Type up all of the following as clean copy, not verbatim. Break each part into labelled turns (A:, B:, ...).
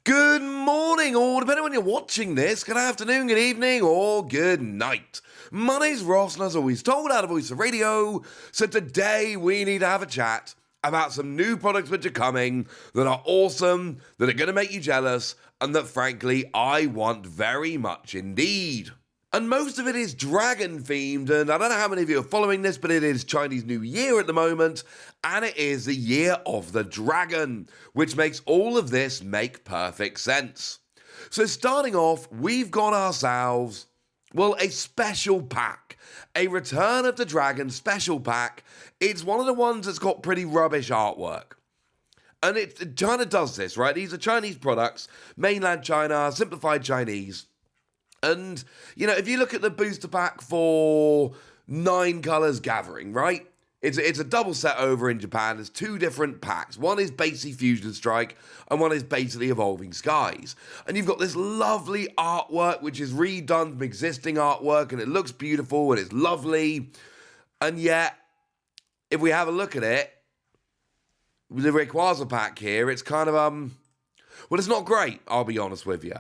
A: Good morning, or depending on when you're watching this, good afternoon, good evening, or good night. My name's Ross, and as always, told out of Voice of Radio. So today we need to have a chat about some new products which are coming that are awesome, that are going to make you jealous, and that frankly I want very much indeed. And most of it is dragon themed, and I don't know how many of you are following this, but it is Chinese New Year at the moment, and it is the year of the dragon, which makes all of this make perfect sense. So starting off, we've got ourselves, well, a special pack, a Return of the Dragon special pack. It's one of the ones that's got pretty rubbish artwork. And China does this, right? These are Chinese products, mainland China, simplified Chinese. And, you know, if you look at the booster pack for 9 Colors Gathering, right? It's a double set over in Japan. There's 2 different packs. One is basically Fusion Strike, and one is basically Evolving Skies. And you've got this lovely artwork, which is redone from existing artwork, and it looks beautiful, and it's lovely. And yet, if we have a look at it, with the Rayquaza pack here, it's kind of, well, it's not great, I'll be honest with you.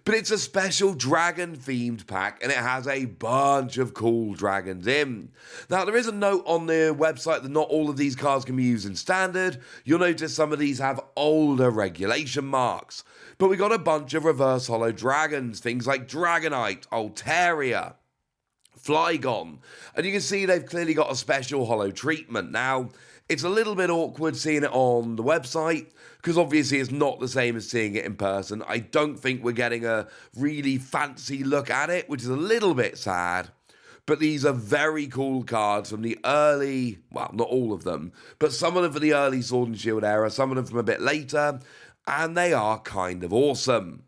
A: But it's a special dragon-themed pack, and it has a bunch of cool dragons in. Now, there is a note on the website that not all of these cards can be used in Standard. You'll notice some of these have older regulation marks. But we got a bunch of reverse holo dragons, things like Dragonite, Altaria, Flygon. And you can see they've clearly got a special holo treatment. Now, it's a little bit awkward seeing it on the website, because obviously it's not the same as seeing it in person. I don't think we're getting a really fancy look at it, which is a little bit sad. But these are very cool cards from the early, well, not all of them, but some of them from the early Sword and Shield era, some of them from a bit later, and they are kind of awesome.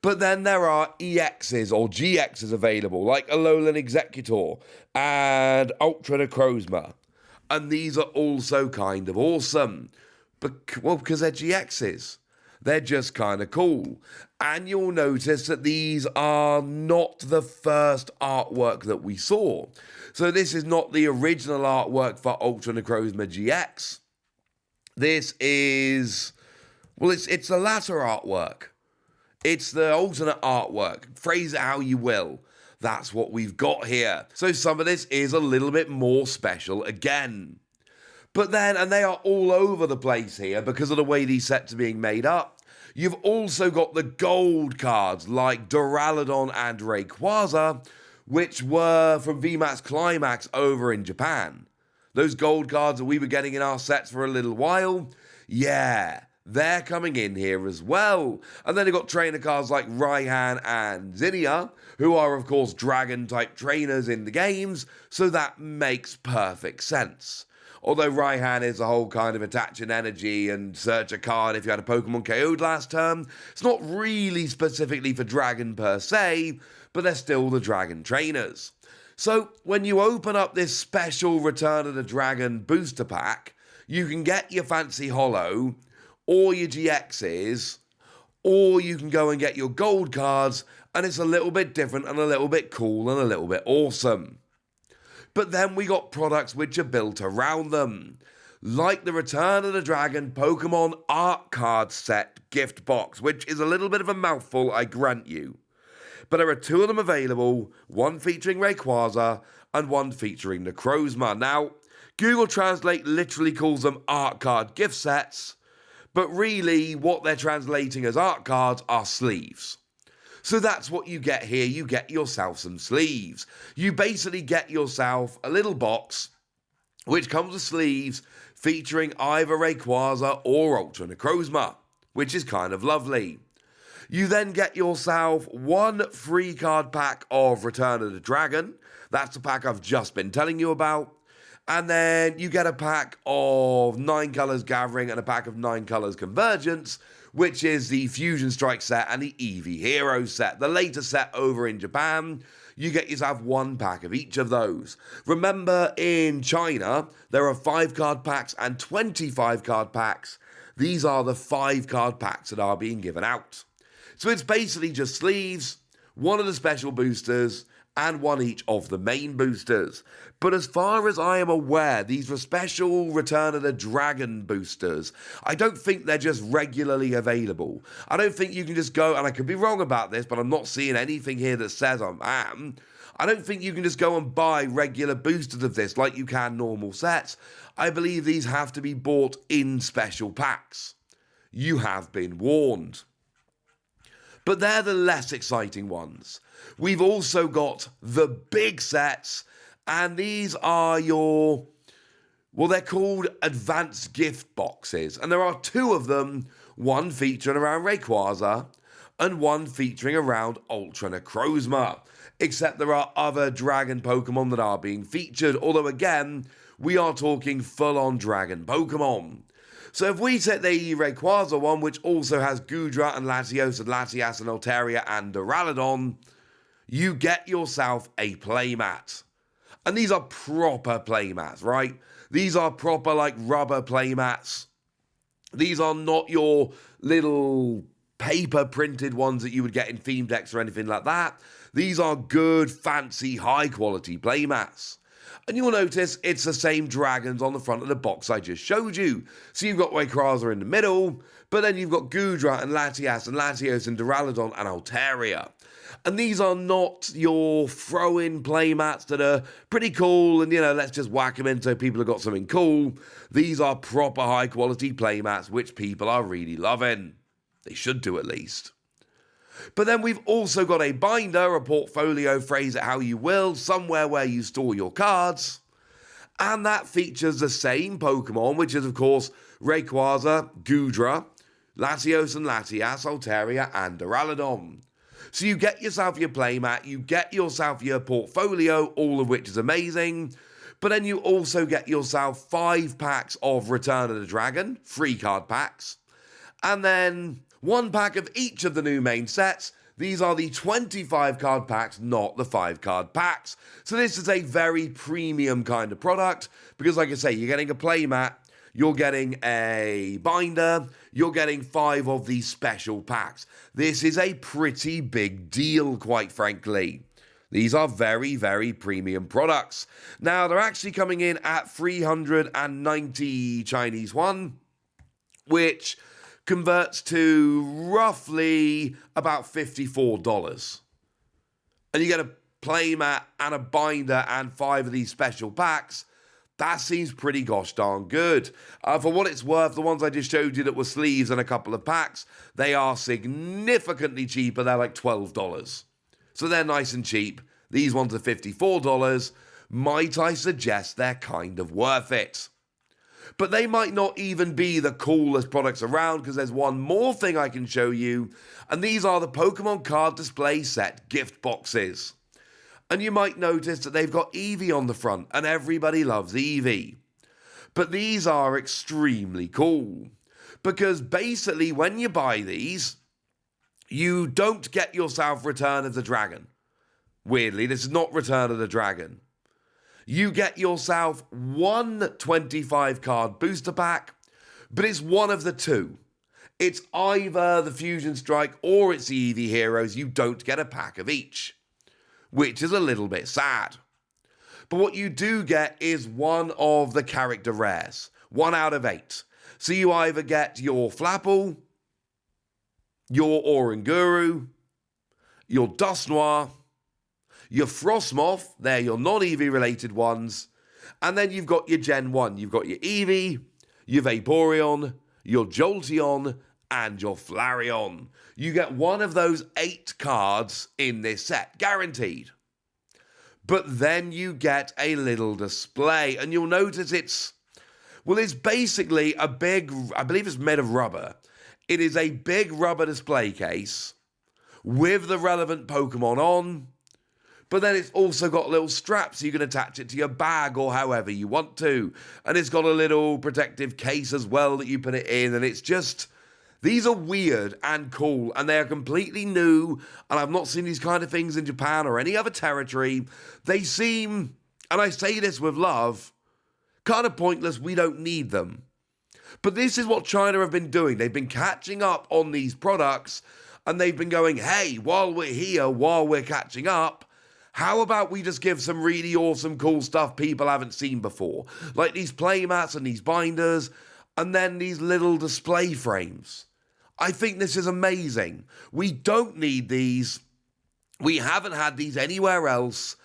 A: But then there are EXs or GXs available, like Alolan Executor and Ultra Necrozma. And these are also kind of awesome. Because they're GXs. They're just kind of cool. And you'll notice that these are not the first artwork that we saw. So this is not the original artwork for Ultra Necrozma GX. This is, well, it's the latter artwork. It's the alternate artwork. Phrase it how you will. That's what we've got here. So some of this is a little bit more special again. But then, and they are all over the place here because of the way these sets are being made up, you've also got the gold cards like Duraludon and Rayquaza, which were from VMAX Climax over in Japan. Those gold cards that we were getting in our sets for a little while, yeah, they're coming in here as well. And then you've got trainer cards like Raihan and Zinnia, who are, of course, dragon-type trainers in the games, so that makes perfect sense. Although Raihan is a whole kind of attach an energy and search a card if you had a Pokemon KO'd last term, it's not really specifically for dragon per se, but they're still the dragon trainers. So when you open up this special Return of the Dragon booster pack, you can get your fancy holo, or your GXs, or you can go and get your gold cards, and it's a little bit different and a little bit cool and a little bit awesome. But then we got products which are built around them, like the Return of the Dragon Pokemon Art Card Set gift box, which is a little bit of a mouthful, I grant you. But there are 2 of them available, one featuring Rayquaza and one featuring Necrozma. Now, Google Translate literally calls them art card gift sets, but really what they're translating as art cards are sleeves. So that's what you get here. You get yourself some sleeves. You basically get yourself a little box which comes with sleeves featuring either Rayquaza or Ultra Necrozma, which is kind of lovely. You then get yourself 1 free card pack of Return of the Dragon. That's the pack I've just been telling you about. And then you get a pack of 9 Colors Gathering and a pack of 9 Colors Convergence, which is the Fusion Strike set and the Eevee Hero set. The later set over in Japan, you get yourself 1 pack of each of those. Remember, in China, there are 5 card packs and 25 card packs. These are the 5 card packs that are being given out. So it's basically just sleeves, 1 of the special boosters, and one each of the main boosters. But as far as I am aware, these were special Return of the Dragon boosters. I don't think they're just regularly available. I don't think you can just go, and I could be wrong about this, but I'm not seeing anything here that says I am. I don't think you can just go and buy regular boosters of this like you can normal sets. I believe these have to be bought in special packs. You have been warned. But they're the less exciting ones. We've also got the big sets, and these are they're called advanced gift boxes, and there are two of them, one featuring around Rayquaza, and one featuring around Ultra Necrozma, except there are other dragon Pokemon that are being featured, although again, we are talking full-on dragon Pokemon. So if we take the Rayquaza one, which also has Goodra and Latios and Latias and Altaria and Duraludon, you get yourself a playmat. And these are proper playmats, right? These are proper, like, rubber playmats. These are not your little paper-printed ones that you would get in theme decks or anything like that. These are good, fancy, high-quality playmats. And you'll notice it's the same dragons on the front of the box I just showed you. So you've got Rayquaza in the middle, but then you've got Goodra and Latias and Latios and Duraludon and Altaria. And these are not your throw-in playmats that are pretty cool and, let's just whack them in so people have got something cool. These are proper high-quality playmats which people are really loving. They should do at least. But then we've also got a binder, a portfolio, phrase it how you will, somewhere where you store your cards. And that features the same Pokemon, which is, of course, Rayquaza, Goodra, Latios and Latias, Altaria, and Duraludon. So you get yourself your playmat, you get yourself your portfolio, all of which is amazing. But then you also get yourself 5 packs of Return of the Dragon, 3 card packs. And then 1 pack of each of the new main sets. These are the 25 card packs, not the 5 card packs. So this is a very premium kind of product because, like I say, you're getting a playmat, you're getting a binder, you're getting 5 of these special packs. This is a pretty big deal, quite frankly. These are very, very premium products. Now, they're actually coming in at 390 Chinese yuan, which converts to roughly about $54. And you get a playmat and a binder and 5 of these special packs. That seems pretty gosh darn good. For what it's worth, the ones I just showed you that were sleeves and a couple of packs, they are significantly cheaper. They're like $12. So they're nice and cheap. These ones are $54. Might I suggest they're kind of worth it? But they might not even be the coolest products around because there's one more thing I can show you, and these are the Pokemon card display set gift boxes. And you might notice that they've got Eevee on the front, and everybody loves Eevee. But these are extremely cool because basically when you buy these, you don't get yourself Return of the Dragon. Weirdly, this is not Return of the Dragon. You get yourself 1 25 card booster pack, but it's one of the two. It's either the Fusion Strike or it's the Eevee Heroes. You don't get a pack of each, which is a little bit sad. But what you do get is one of the character rares, 1 out of 8. So you either get your Flapple, your Oranguru, your Dusknoir, your Frostmoth, they're your non-Eevee related ones, and then you've got your Gen 1. You've got your Eevee, your Vaporeon, your Jolteon, and your Flareon. You get one of those 8 cards in this set, guaranteed. But then you get a little display, and you'll notice it's basically a big, I believe it's made of rubber. It is a big rubber display case with the relevant Pokemon on, but then it's also got little straps so you can attach it to your bag or however you want to. And it's got a little protective case as well that you put it in, and it's just, these are weird and cool, and they are completely new, and I've not seen these kind of things in Japan or any other territory. They seem, and I say this with love, kind of pointless. We don't need them. But this is what China have been doing. They've been catching up on these products, and they've been going, hey, while we're here, while we're catching up, How about we just give some really awesome, cool stuff people haven't seen before? Like these playmats and these binders, and then these little display frames. I think this is amazing. We don't need these. We haven't had these anywhere else,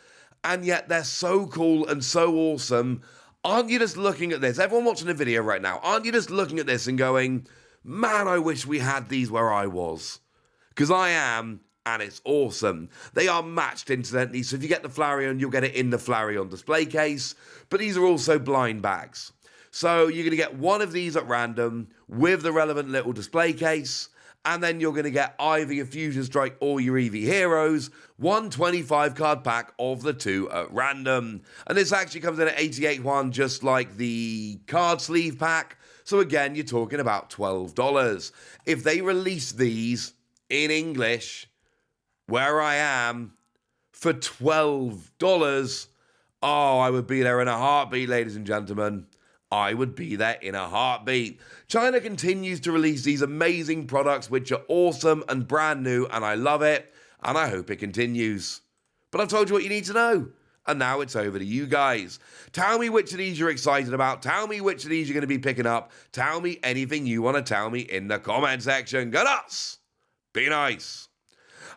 A: and yet they're so cool and so awesome. Aren't you just looking at this? Everyone watching the video right now, aren't you just looking at this and going, man, I wish we had these where I was? Because I am, and it's awesome. They are matched incidentally, so if you get the Flareon, you'll get it in the Flareon display case, but these are also blind bags. So you're going to get one of these at random with the relevant little display case, and then you're going to get either your Fusion Strike or your Eevee Heroes, one 25 card pack of the two at random. And this actually comes in at 88.1, just like the card sleeve pack. So again, you're talking about $12. If they release these in English, where I am, for $12, oh, I would be there in a heartbeat, ladies and gentlemen. I would be there in a heartbeat. China continues to release these amazing products which are awesome and brand new, and I love it, and I hope it continues. But I've told you what you need to know, and now it's over to you guys. Tell me which of these you're excited about. Tell me which of these you're going to be picking up. Tell me anything you want to tell me in the comment section. Go nuts! Be nice.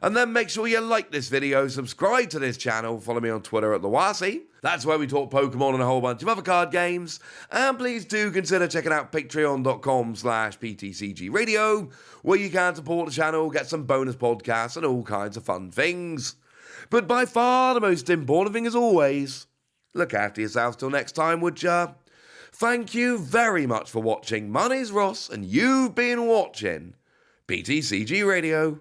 A: And then make sure you like this video, subscribe to this channel, follow me on Twitter at @TheWasi. That's where we talk Pokemon and a whole bunch of other card games. And please do consider checking out patreon.com/PTCG Radio, where you can support the channel, get some bonus podcasts and all kinds of fun things. But by far the most important thing as always, look after yourselves till next time, would ya? Thank you very much for watching. My name's Ross, and you've been watching PTCG Radio.